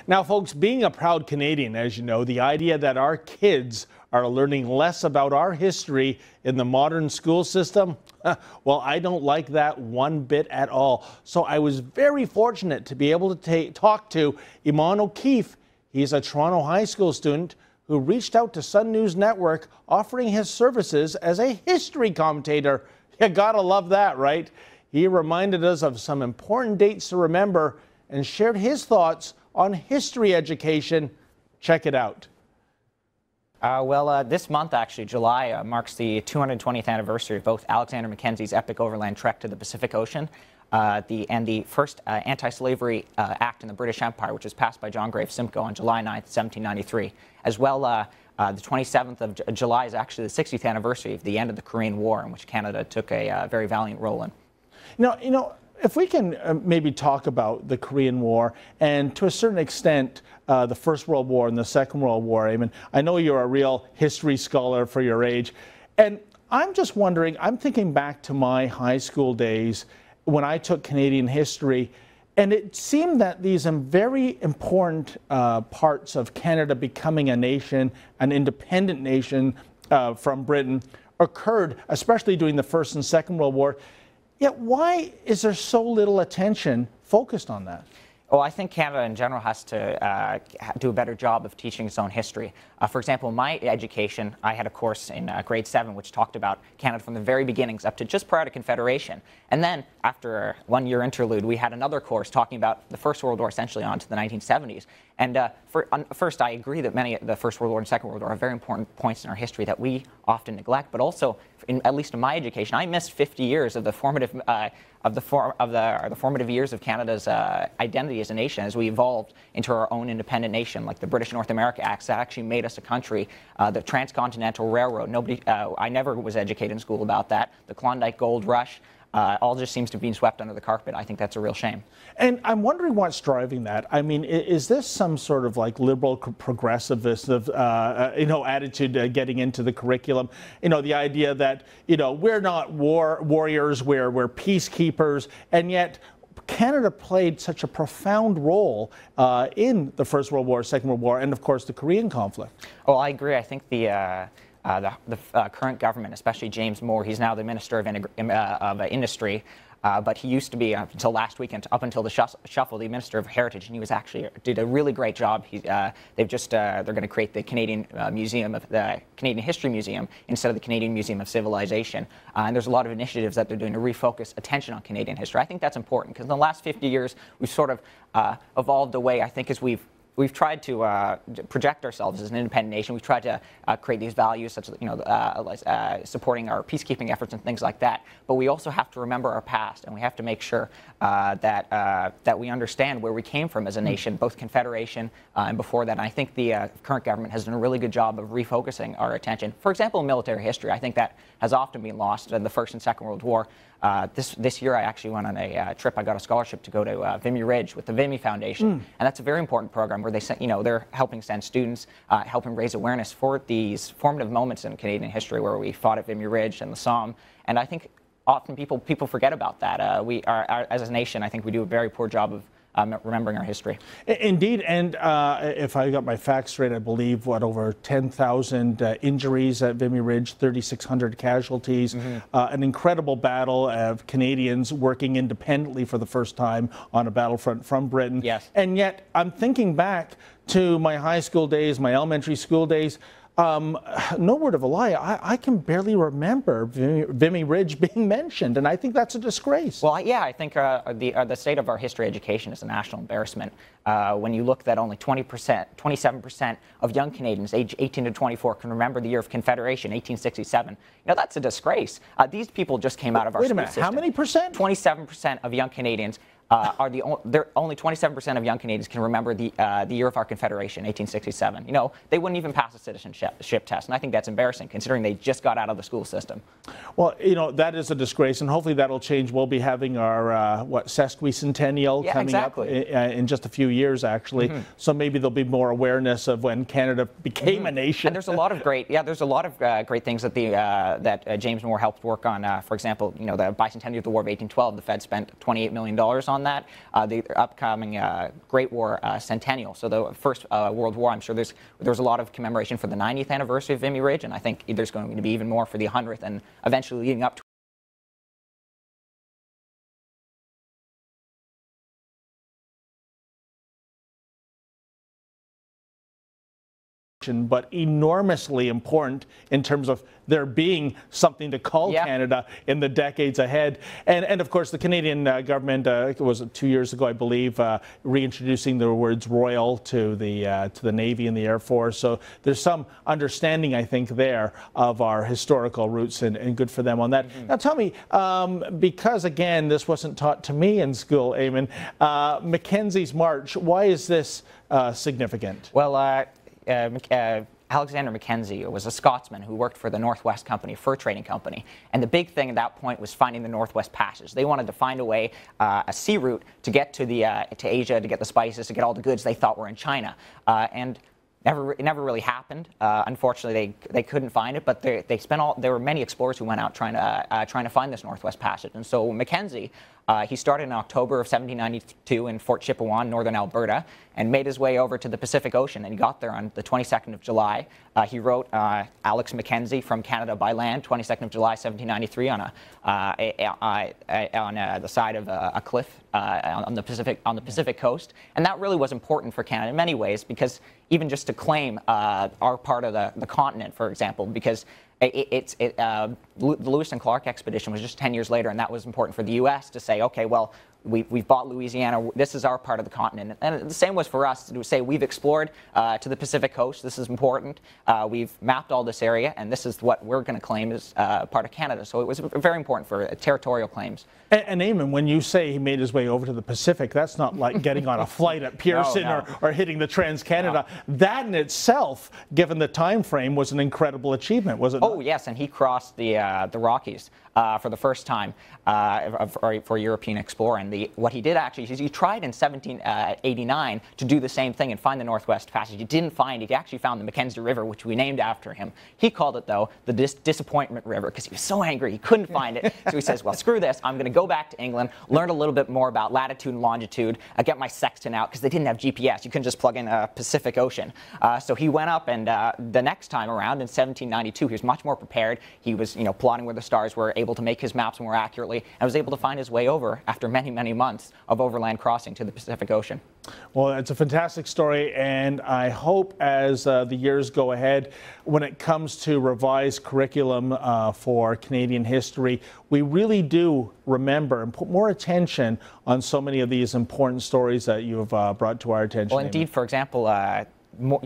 Now, folks, being a proud Canadian, as you know, the idea that our kids are learning less about our history in the modern school system, well, I don't like that one bit at all. So I was very fortunate to be able to talk to Iman O'Keefe. He's a Toronto high school student who reached out to Sun News Network offering his services as a history commentator. You gotta love that, right? He reminded us of some important dates to remember and shared his thoughts on history education. Check it out. This month, actually, July, marks the 220th anniversary of both Alexander Mackenzie's epic overland trek to the Pacific Ocean and the first anti-slavery act in the British Empire, which was passed by John Graves Simcoe on July 9th, 1793. As well, the 27th of July is actually the 60th anniversary of the end of the Korean War, in which Canada took a very valiant role in. If we can maybe talk about the Korean War and to a certain extent the First World War and the Second World War. I mean, I know you're a real history scholar for your age, and I'm just wondering, I'm thinking back to my high school days when I took Canadian history, and it seemed that these very important parts of Canada becoming a nation, an independent nation from Britain, occurred, especially during the First and Second World War. Yet why is there so little attention focused on that? Well, I think Canada in general has to do a better job of teaching its own history. For example, my education, I had a course in grade 7 which talked about Canada from the very beginnings up to just prior to Confederation. And then after a one-year interlude, we had another course talking about the First World War, essentially on to the 1970s. And first, I agree that many of the First World War and Second World War are very important points in our history that we often neglect. But also, at least in my education, I missed 50 years of the formative formative years of Canada's identity as a nation as we evolved into our own independent nation, like the British North America Acts that actually made us a country. The Transcontinental Railroad, I never was educated in school about that. The Klondike Gold Rush. All just seems to be swept under the carpet. I think that's a real shame. And I'm wondering what's driving that. I mean, is this some sort of like liberal progressivist attitude getting into the curriculum? The idea that we're not warriors, we're peacekeepers, and yet Canada played such a profound role in the First World War, Second World War, and of course the Korean conflict. Oh, I agree. I think the current government, especially James Moore, he's now the Minister of Industry, but he used to be, until last weekend, up until the shuffle, the Minister of Heritage, and he was actually did a really great job. They're going to create the Canadian Museum of the Canadian History Museum instead of the Canadian Museum of Civilization, and there's a lot of initiatives that they're doing to refocus attention on Canadian history. I think that's important because in the last 50 years we've sort of evolved away. I think as we've tried to project ourselves as an independent nation. We've tried to create these values, such as supporting our peacekeeping efforts and things like that. But we also have to remember our past, and we have to make sure that we understand where we came from as a nation, both Confederation and before that. And I think the current government has done a really good job of refocusing our attention. For example, in military history, I think that has often been lost in the First and Second World War. This year I actually went on a trip. I got a scholarship to go to Vimy Ridge with the Vimy Foundation, and that's a very important program where they're helping send students, helping raise awareness for these formative moments in Canadian history where we fought at Vimy Ridge and the Somme. And I think often people forget about that. As a nation, I think we do a very poor job of remembering our history. Indeed, and if I got my facts straight, I believe, over 10,000 injuries at Vimy Ridge, 3,600 casualties, an incredible battle of Canadians working independently for the first time on a battlefront from Britain. Yes. And yet, I'm thinking back to my high school days, my elementary school days. No word of a lie, I can barely remember Vimy Ridge being mentioned, and I think that's a disgrace. Well, yeah, I think the state of our history education is a national embarrassment. When you look that only 27% of young Canadians aged 18 to 24 can remember the year of Confederation, 1867. That's a disgrace. These people just came out of our school system. Wait a minute, how many percent? 27% of young Canadians only 27% of young Canadians can remember the year of our Confederation, 1867. They wouldn't even pass a citizenship test, and I think that's embarrassing considering they just got out of the school system. Well, that is a disgrace, and hopefully that'll change. We'll be having our sesquicentennial coming up in just a few years, actually. So maybe there'll be more awareness of when Canada became a nation. And there's a lot of great things that that James Moore helped work on. For example, the bicentennial of the War of 1812, the Fed spent $28 million on on that, the upcoming Great War centennial. So the First World War, I'm sure there's a lot of commemoration for the 90th anniversary of Vimy Ridge, and I think there's going to be even more for the 100th and eventually leading up to but enormously important in terms of there being something to call Canada in the decades ahead. And of course, the Canadian government, it was 2 years ago, I believe, reintroducing the words royal to the Navy and the Air Force. So there's some understanding, I think, there of our historical roots, and good for them on that. Now tell me, because again, this wasn't taught to me in school, Eamon, Mackenzie's March, why is this significant? Well, Alexander Mackenzie was a Scotsman who worked for the Northwest Company, fur trading company. And the big thing at that point was finding the Northwest Passage. They wanted to find a way, a sea route to get to Asia, to get the spices, to get all the goods they thought were in China. And it never really happened. Unfortunately, they couldn't find it, but there were many explorers who went out trying to find this Northwest Passage. And so Mackenzie, he started in October of 1792 in Fort Chipewyan, northern Alberta, and made his way over to the Pacific Ocean. And he got there on the 22nd of July. He wrote Alex Mackenzie from Canada by land, 22nd of July, 1793, on the side of a cliff on the Pacific coast. And that really was important for Canada in many ways, because even just to claim our part of the continent, for example, because the Lewis and Clark expedition was just 10 years later, and that was important for the U.S. to say, okay, well, we've bought Louisiana, this is our part of the continent. And the same was for us to say we've explored to the Pacific coast, this is important, we've mapped all this area, and this is what we're going to claim as part of Canada. So it was very important for territorial claims. And Eamon, when you say he made his way over to the Pacific, that's not like getting on a flight at Pearson or hitting the Trans-Canada. No. That in itself, given the time frame, was an incredible achievement, was it not? Oh, yes, and he crossed the Rockies for the first time for a European explorer. And what he did actually is he tried in 1789 to do the same thing and find the Northwest Passage. He didn't find it. He actually found the Mackenzie River, which we named after him. He called it, though, the Disappointment River, because he was so angry he couldn't find it. So he says, well, screw this. I'm going to go back to England, learn a little bit more about latitude and longitude, get my sextant out, because they didn't have GPS. You couldn't just plug in a Pacific Ocean. So he went up, and the next time around in 1792, he was much more prepared. He was, plotting where the stars were, able to make his maps more accurately, and was able to find his way over after many, many months of overland crossing to the Pacific Ocean. Well, it's a fantastic story, and I hope as the years go ahead, when it comes to revised curriculum for Canadian history, we really do remember and put more attention on so many of these important stories that you have brought to our attention. Well, indeed, for example,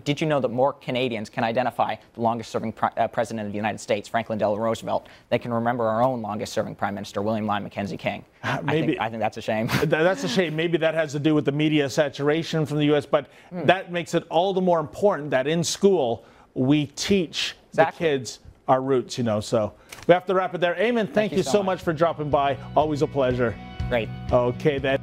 did you know that more Canadians can identify the longest-serving president of the United States, Franklin Delano Roosevelt, than can remember our own longest-serving prime minister, William Lyon Mackenzie King? I think that's a shame. That's a shame. Maybe that has to do with the media saturation from the U.S., but that makes it all the more important that in school we teach the kids our roots, So we have to wrap it there. Eamon, thank you so much for dropping by. Always a pleasure. Great. Okay, then.